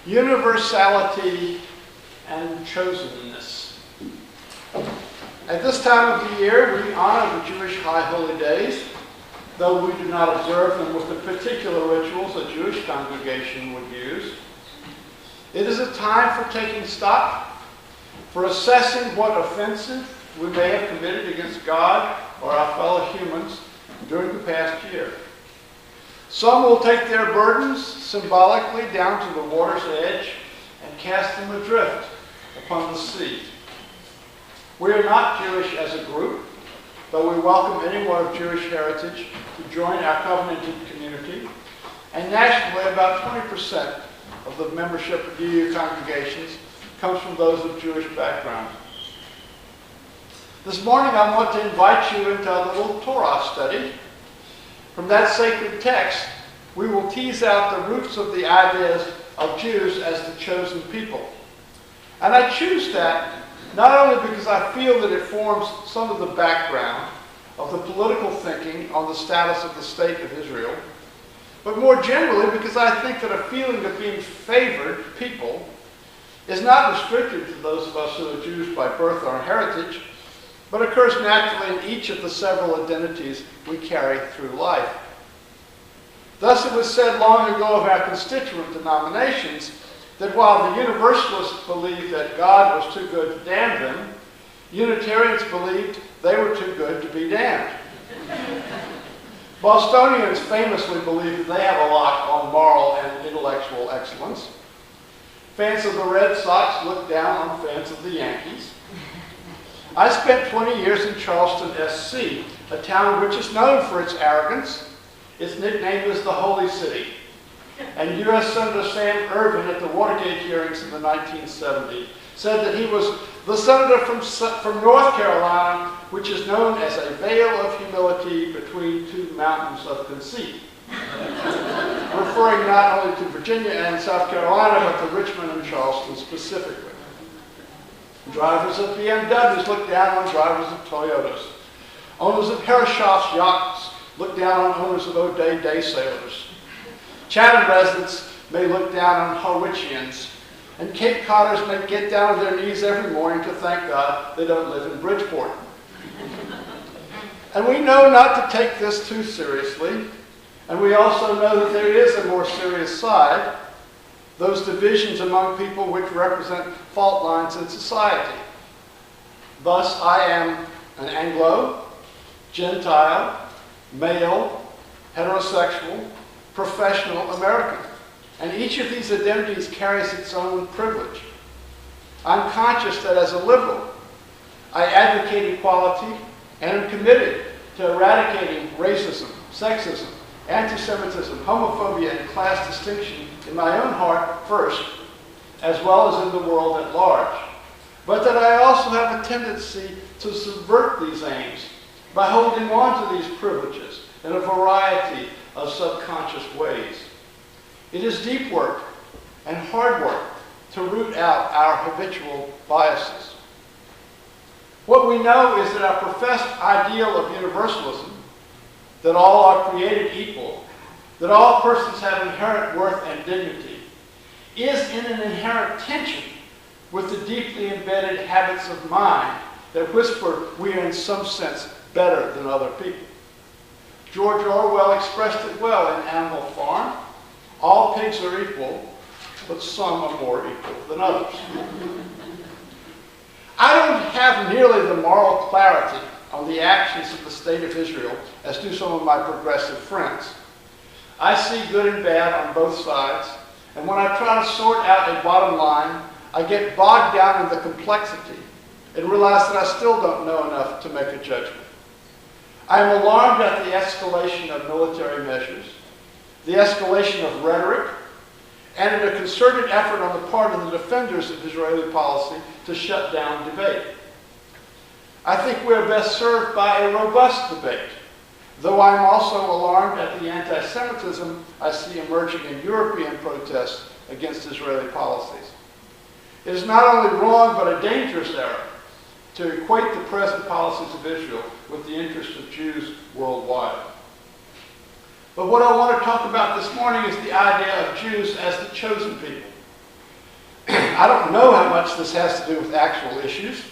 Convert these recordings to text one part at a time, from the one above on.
Universality and Chosenness. At this time of the year, we honor the Jewish high holy days, though we do not observe them with the particular rituals a Jewish congregation would use. It is a time for taking stock, for assessing what offenses we may have committed against God or our fellow humans during the past year. Some will take their burdens symbolically down to the water's edge and cast them adrift upon the sea. We are not Jewish as a group, though we welcome anyone of Jewish heritage to join our covenanted community. And nationally, about 20% of the membership of UU congregations comes from those of Jewish background. This morning, I want to invite you into a little Torah study. From that sacred text, we will tease out the roots of the ideas of Jews as the chosen people. And I choose that not only because I feel that it forms some of the background of the political thinking on the status of the state of Israel, but more generally because I think that a feeling of being favored people is not restricted to those of us who are Jews by birth or heritage, but occurs naturally in each of the several identities we carry through life. Thus, it was said long ago of our constituent denominations that while the Universalists believed that God was too good to damn them, Unitarians believed they were too good to be damned. Bostonians famously believe that they have a lock on moral and intellectual excellence. Fans of the Red Sox look down on fans of the Yankees. I spent 20 years in Charleston, SC, a town which is known for its arrogance. Its nickname is the Holy City. And U.S. Senator Sam Ervin at the Watergate hearings in the 1970s said that he was the senator from North Carolina, which is known as a veil of humility between two mountains of conceit. Referring not only to Virginia and South Carolina, but to Richmond and Charleston specifically. Drivers of BMWs look down on drivers of Toyotas. Owners of Herreshoff's yachts look down on owners of O'Day day sailors. Chatham residents may look down on Harwichians. And Cape Codders may get down on their knees every morning to thank God they don't live in Bridgeport. And we know not to take this too seriously. And we also know that there is a more serious side, those divisions among people which represent fault lines in society. Thus, I am an Anglo, Gentile, male, heterosexual, professional American. And each of these identities carries its own privilege. I'm conscious that as a liberal, I advocate equality and am committed to eradicating racism, sexism, anti-Semitism, homophobia, and class distinction in my own heart first, as well as in the world at large. But that I also have a tendency to subvert these aims by holding on to these privileges in a variety of subconscious ways. It is deep work and hard work to root out our habitual biases. What we know is that our professed ideal of universalism, that all are created equal, that all persons have inherent worth and dignity, is in an inherent tension with the deeply embedded habits of mind that whisper we are in some sense better than other people. George Orwell expressed it well in Animal Farm. All pigs are equal, but some are more equal than others. I don't have nearly the moral clarity on the actions of the state of Israel as do some of my progressive friends. I see good and bad on both sides, and when I try to sort out a bottom line, I get bogged down in the complexity and realize that I still don't know enough to make a judgment. I am alarmed at the escalation of military measures, the escalation of rhetoric, and at a concerted effort on the part of the defenders of Israeli policy to shut down debate. I think we are best served by a robust debate, though I am also alarmed at the anti-Semitism I see emerging in European protests against Israeli policies. It is not only wrong, but a dangerous error to equate the present policies of Israel with the interests of Jews worldwide. But what I want to talk about this morning is the idea of Jews as the chosen people. I don't know how much this has to do with actual issues,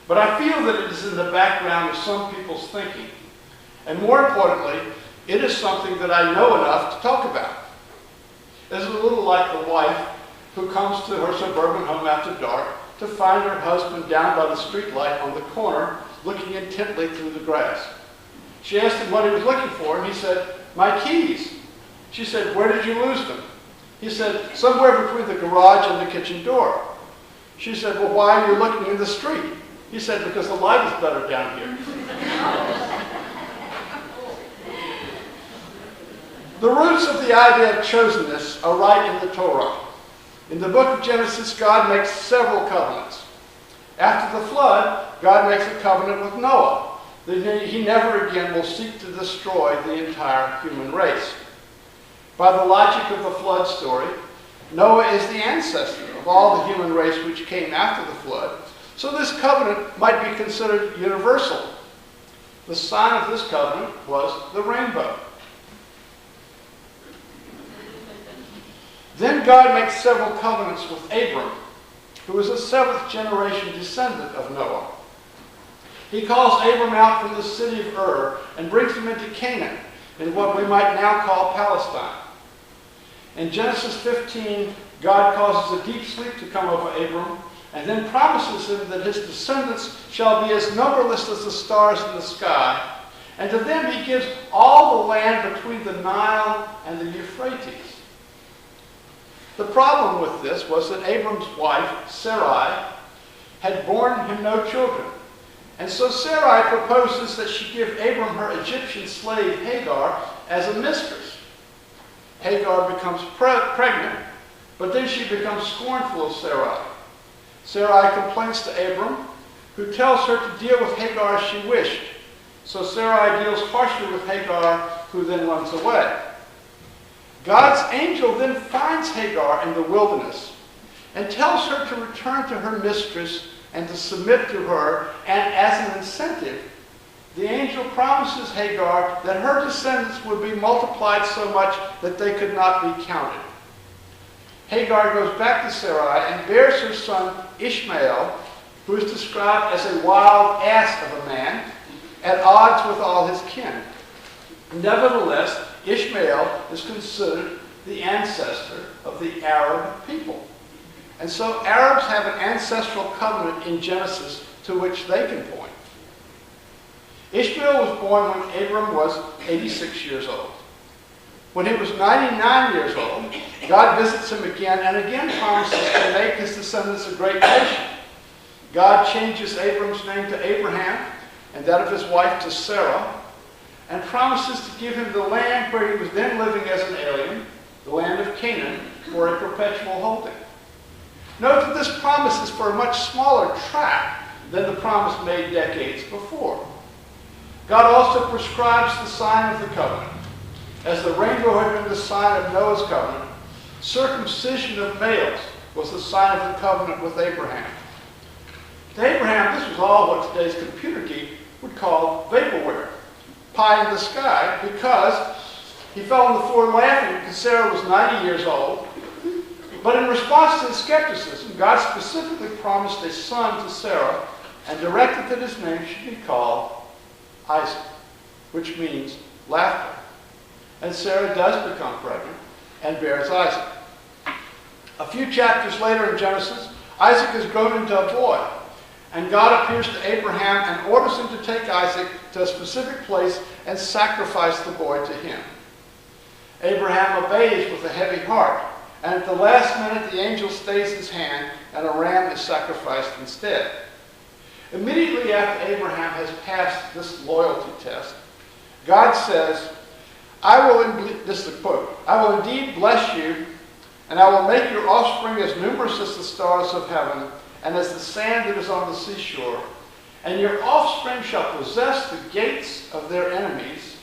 but I feel that it is in the background of some people's thinking. And more importantly, it is something that I know enough to talk about. It's a little like the wife who comes to her suburban home after dark to find her husband down by the street light on the corner looking intently through the grass. She asked him what he was looking for, and he said, "My keys." She said, "Where did you lose them?" He said, "Somewhere between the garage and the kitchen door." She said, "Well, why are you looking in the street?" He said, "Because the light is better down here." The roots of the idea of chosenness are right in the Torah. In the book of Genesis, God makes several covenants. After the flood, God makes a covenant with Noah that he never again will seek to destroy the entire human race. By the logic of the flood story, Noah is the ancestor of all the human race which came after the flood, so this covenant might be considered universal. The sign of this covenant was the rainbow. Then God makes several covenants with Abram, who is a seventh generation descendant of Noah. He calls Abram out from the city of Ur and brings him into Canaan, in what we might now call Palestine. In Genesis 15, God causes a deep sleep to come over Abram, and then promises him that his descendants shall be as numberless as the stars in the sky, and to them he gives all the land between the Nile and the Euphrates. The problem with this was that Abram's wife, Sarai, had borne him no children. And so Sarai proposes that she give Abram her Egyptian slave Hagar as a mistress. Hagar becomes pregnant, but then she becomes scornful of Sarai. Sarai complains to Abram, who tells her to deal with Hagar as she wished. So Sarai deals harshly with Hagar, who then runs away. God's angel then finds Hagar in the wilderness and tells her to return to her mistress and to submit to her, and as an incentive, the angel promises Hagar that her descendants would be multiplied so much that they could not be counted. Hagar goes back to Sarai and bears her son Ishmael, who is described as a wild ass of a man, at odds with all his kin. Nevertheless, Ishmael is considered the ancestor of the Arab people. And so Arabs have an ancestral covenant in Genesis to which they can point. Ishmael was born when Abram was 86 years old. When he was 99 years old, God visits him again and again promises to make his descendants a great nation. God changes Abram's name to Abraham and that of his wife to Sarah, and promises to give him the land where he was then living as an alien, the land of Canaan, for a perpetual holding. Note that this promise is for a much smaller tract than the promise made decades before. God also prescribes the sign of the covenant. As the rainbow had been the sign of Noah's covenant, circumcision of males was the sign of the covenant with Abraham. To Abraham, this was all what today's computer geek would call vaporware, pie in the sky, because he fell on the floor laughing because Sarah was 90 years old. But in response to his skepticism, God specifically promised a son to Sarah and directed that his name should be called Isaac, which means laughter. And Sarah does become pregnant and bears Isaac. A few chapters later in Genesis, Isaac is grown into a boy, and God appears to Abraham and orders him to take Isaac to a specific place and sacrifice the boy to him. Abraham obeys with a heavy heart, and at the last minute the angel stays his hand and a ram is sacrificed instead. Immediately after Abraham has passed this loyalty test, God says, this is a quote, "I will indeed bless you, and I will make your offspring as numerous as the stars of heaven and as the sand that is on the seashore. And your offspring shall possess the gates of their enemies,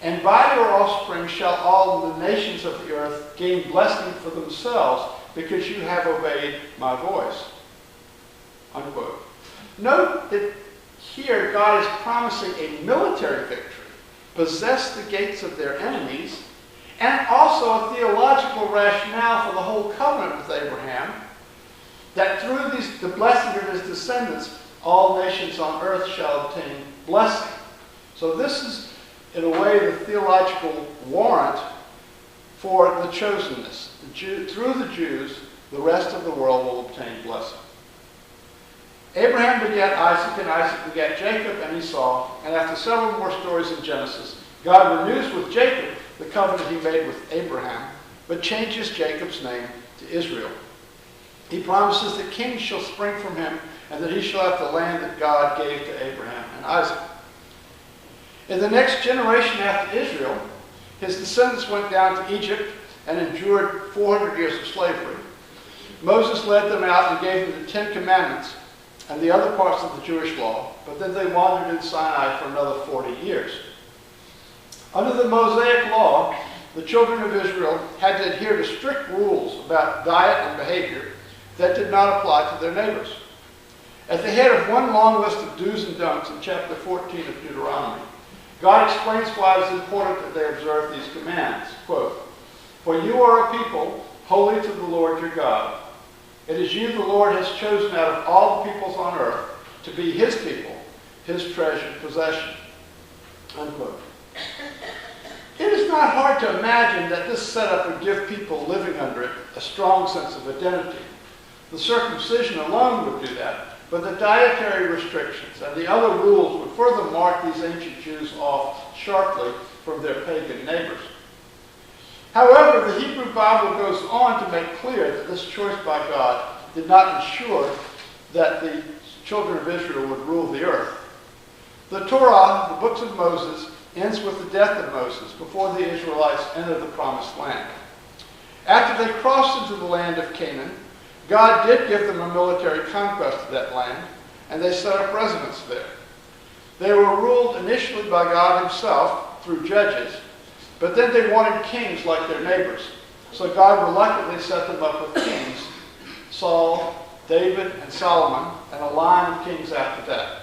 and by your offspring shall all the nations of the earth gain blessing for themselves, because you have obeyed my voice." Unquote. Note that here God is promising a military victory, possess the gates of their enemies, and also a theological rationale for the whole covenant with Abraham, that through the blessing of his descendants, all nations on earth shall obtain blessing. So this is, in a way, the theological warrant for the chosenness. Through the Jews, the rest of the world will obtain blessing. Abraham begat Isaac, and Isaac begat Jacob and Esau, and after several more stories in Genesis, God renews with Jacob the covenant he made with Abraham, but changes Jacob's name to Israel. He promises that kings shall spring from him, and that he shall have the land that God gave to Abraham and Isaac. In the next generation after Israel, his descendants went down to Egypt and endured 400 years of slavery. Moses led them out and gave them the 10 Commandments and the other parts of the Jewish law, but then they wandered in Sinai for another 40 years. Under the Mosaic law, the children of Israel had to adhere to strict rules about diet and behavior that did not apply to their neighbors. At the head of one long list of do's and don'ts in chapter 14 of Deuteronomy, God explains why it is important that they observe these commands. Quote, "For you are a people holy to the Lord your God. It is you the Lord has chosen out of all the peoples on earth to be his people, his treasured possession." Unquote. It is not hard to imagine that this setup would give people living under it a strong sense of identity. The circumcision alone would do that, but the dietary restrictions and the other rules would further mark these ancient Jews off sharply from their pagan neighbors. However, the Hebrew Bible goes on to make clear that this choice by God did not ensure that the children of Israel would rule the earth. The Torah, the books of Moses, ends with the death of Moses before the Israelites entered the promised land. After they crossed into the land of Canaan, God did give them a military conquest of that land, and they set up residence there. They were ruled initially by God himself through judges, but then they wanted kings like their neighbors. So God reluctantly set them up with kings, Saul, David, and Solomon, and a line of kings after that.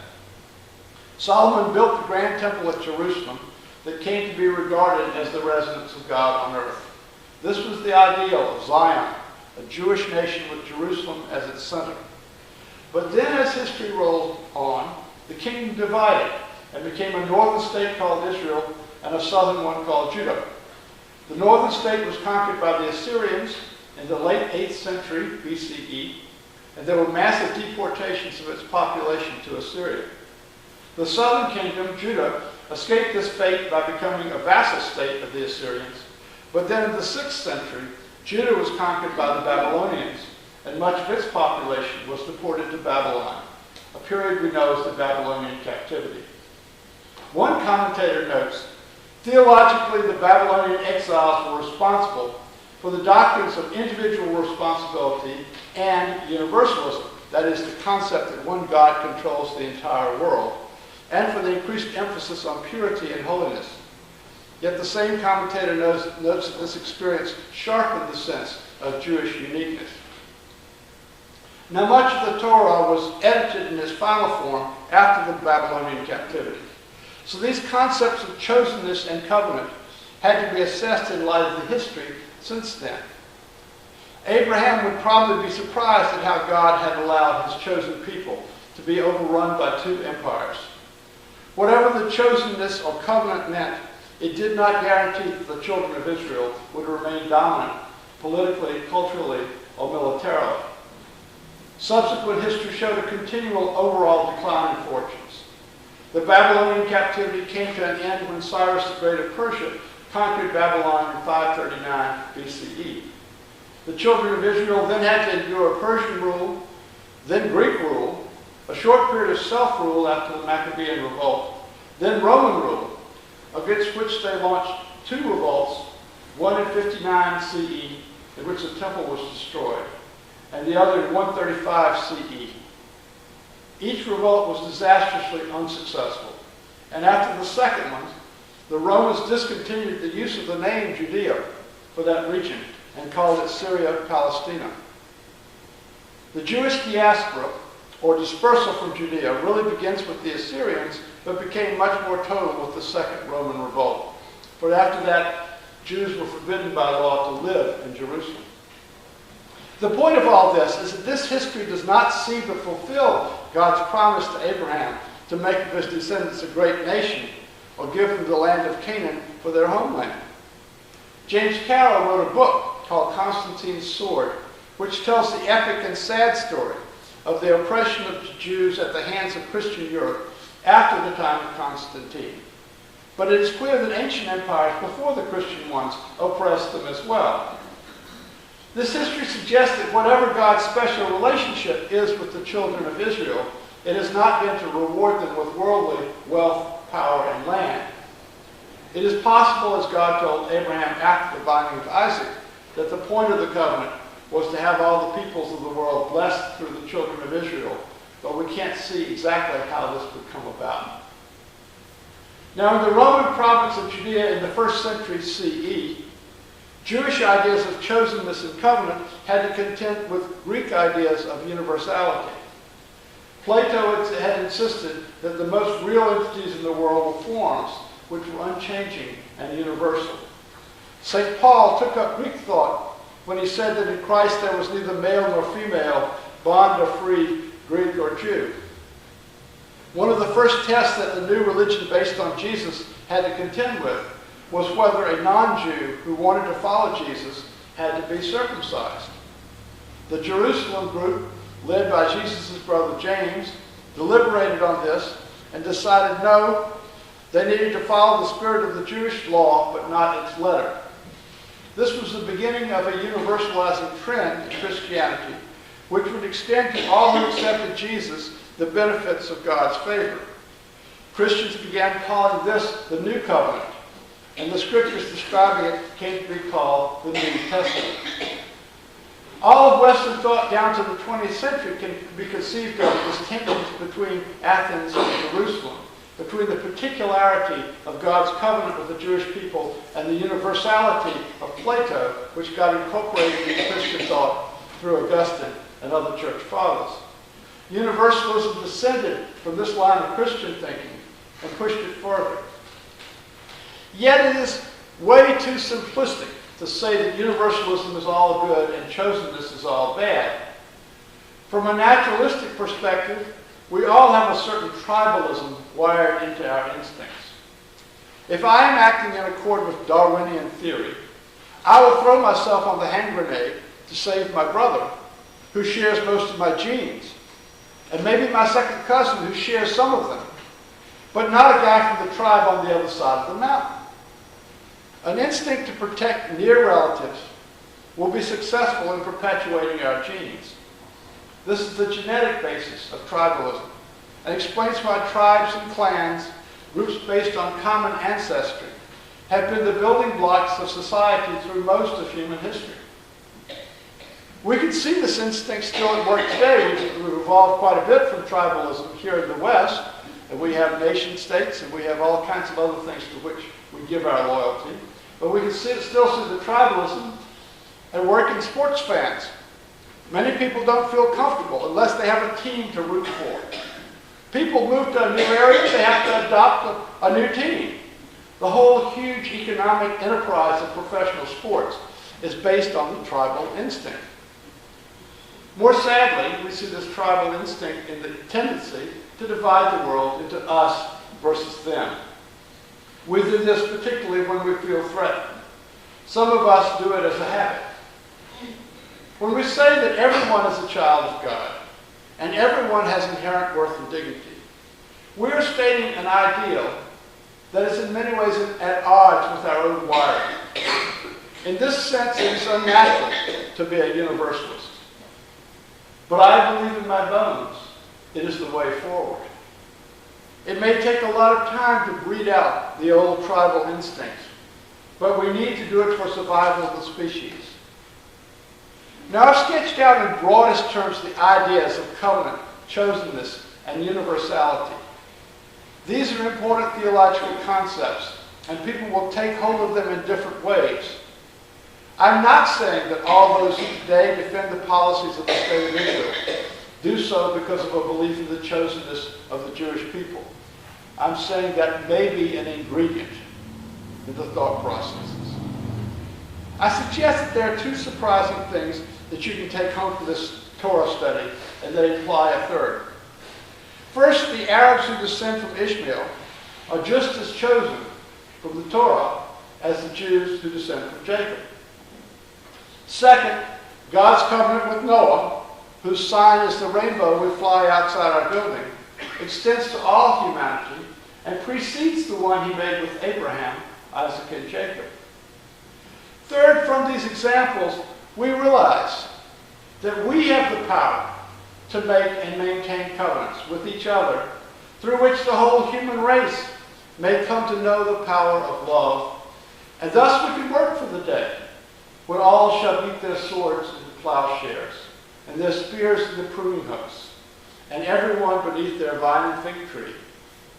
Solomon built the grand temple at Jerusalem that came to be regarded as the residence of God on earth. This was the ideal of Zion, a Jewish nation with Jerusalem as its center. But then as history rolled on, the kingdom divided and became a northern state called Israel and a southern one called Judah. The northern state was conquered by the Assyrians in the late 8th century BCE, and there were massive deportations of its population to Assyria. The southern kingdom, Judah, escaped this fate by becoming a vassal state of the Assyrians, but then in the 6th century, Judah was conquered by the Babylonians, and much of its population was deported to Babylon, a period we know as the Babylonian captivity. One commentator notes, theologically, the Babylonian exiles were responsible for the doctrines of individual responsibility and universalism, that is, the concept that one God controls the entire world, and for the increased emphasis on purity and holiness. Yet the same commentator notes that this experience sharpened the sense of Jewish uniqueness. Now, much of the Torah was edited in its final form after the Babylonian captivity. So these concepts of chosenness and covenant had to be assessed in light of the history since then. Abraham would probably be surprised at how God had allowed his chosen people to be overrun by two empires. Whatever the chosenness or covenant meant, it did not guarantee that the children of Israel would remain dominant politically, culturally, or militarily. Subsequent history showed a continual overall decline in fortunes. The Babylonian captivity came to an end when Cyrus the Great of Persia conquered Babylon in 539 BCE. The children of Israel then had to endure Persian rule, then Greek rule, a short period of self-rule after the Maccabean revolt, then Roman rule, against which they launched two revolts, one in 59 CE, in which the temple was destroyed, and the other in 135 CE. Each revolt was disastrously unsuccessful, and after the second one, the Romans discontinued the use of the name Judea for that region and called it Syria-Palestina. The Jewish diaspora, or dispersal from Judea, really begins with the Assyrians, but became much more total with the Second Roman Revolt. For after that, Jews were forbidden by law to live in Jerusalem. The point of all this is that this history does not seem to fulfill God's promise to Abraham to make of his descendants a great nation or give them the land of Canaan for their homeland. James Carroll wrote a book called Constantine's Sword, which tells the epic and sad story of the oppression of the Jews at the hands of Christian Europe after the time of Constantine. But it is clear that ancient empires before the Christian ones oppressed them as well. This history suggests that whatever God's special relationship is with the children of Israel, it has not been to reward them with worldly wealth, power, and land. It is possible, as God told Abraham after the binding of Isaac, that the point of the covenant was to have all the peoples of the world blessed through the children of Israel, but we can't see exactly how this would come about. Now, in the Roman province of Judea in the 1st century CE, Jewish ideas of chosenness and covenant had to contend with Greek ideas of universality. Plato had insisted that the most real entities in the world were forms, which were unchanging and universal. St. Paul took up Greek thought when he said that in Christ there was neither male nor female, bond or free, Greek or Jew. One of the first tests that the new religion based on Jesus had to contend with was whether a non-Jew who wanted to follow Jesus had to be circumcised. The Jerusalem group, led by Jesus' brother James, deliberated on this and decided no, they needed to follow the spirit of the Jewish law, but not its letter. This was the beginning of a universalizing trend in Christianity, which would extend to all who accepted Jesus the benefits of God's favor. Christians began calling this the New Covenant, and the scriptures describing it came to be called the New Testament. All of Western thought down to the 20th century can be conceived of as tensions between Athens and Jerusalem, between the particularity of God's covenant with the Jewish people and the universality of Plato, which got incorporated into Christian thought through Augustine and other church fathers. Universalism descended from this line of Christian thinking and pushed it further. Yet it is way too simplistic to say that universalism is all good and chosenness is all bad. From a naturalistic perspective, we all have a certain tribalism wired into our instincts. If I am acting in accord with Darwinian theory, I will throw myself on the hand grenade to save my brother, who shares most of my genes, and maybe my second cousin who shares some of them, but not a guy from the tribe on the other side of the mountain. An instinct to protect near relatives will be successful in perpetuating our genes. This is the genetic basis of tribalism and explains why tribes and clans, groups based on common ancestry, have been the building blocks of society through most of human history. We can see this instinct still at work today. We've evolved quite a bit from tribalism here in the West, and we have nation states and we have all kinds of other things to which we give our loyalty. But we can still see the tribalism at work in sports fans. Many people don't feel comfortable unless they have a team to root for. People move to a new area, they have to adopt a new team. The whole huge economic enterprise of professional sports is based on the tribal instinct. More sadly, we see this tribal instinct in the tendency to divide the world into us versus them. We do this particularly when we feel threatened. Some of us do it as a habit. When we say that everyone is a child of God and everyone has inherent worth and dignity, we're stating an ideal that is in many ways at odds with our own wiring. In this sense, it is unnatural to be a universalist. But I believe in my bones it is the way forward. It may take a lot of time to breed out the old tribal instincts, but we need to do it for survival of the species. Now, I've sketched out in broadest terms the ideas of covenant, chosenness, and universality. These are important theological concepts, and people will take hold of them in different ways. I'm not saying that all those who today defend the policies of the state of Israel do so because of a belief in the chosenness of the Jewish people. I'm saying that may be an ingredient in the thought processes. I suggest that there are two surprising things that you can take home for this Torah study, and they imply a third. First, the Arabs who descend from Ishmael are just as chosen from the Torah as the Jews who descend from Jacob. Second, God's covenant with Noah, whose sign is the rainbow we fly outside our building, extends to all humanity and precedes the one he made with Abraham, Isaac, and Jacob. Third, from these examples, we realize that we have the power to make and maintain covenants with each other through which the whole human race may come to know the power of love, and thus we can work for the day when all shall beat their swords into plowshares and their spears into pruning hooks, and everyone beneath their vine and fig tree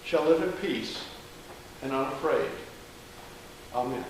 shall live in peace and unafraid. Amen.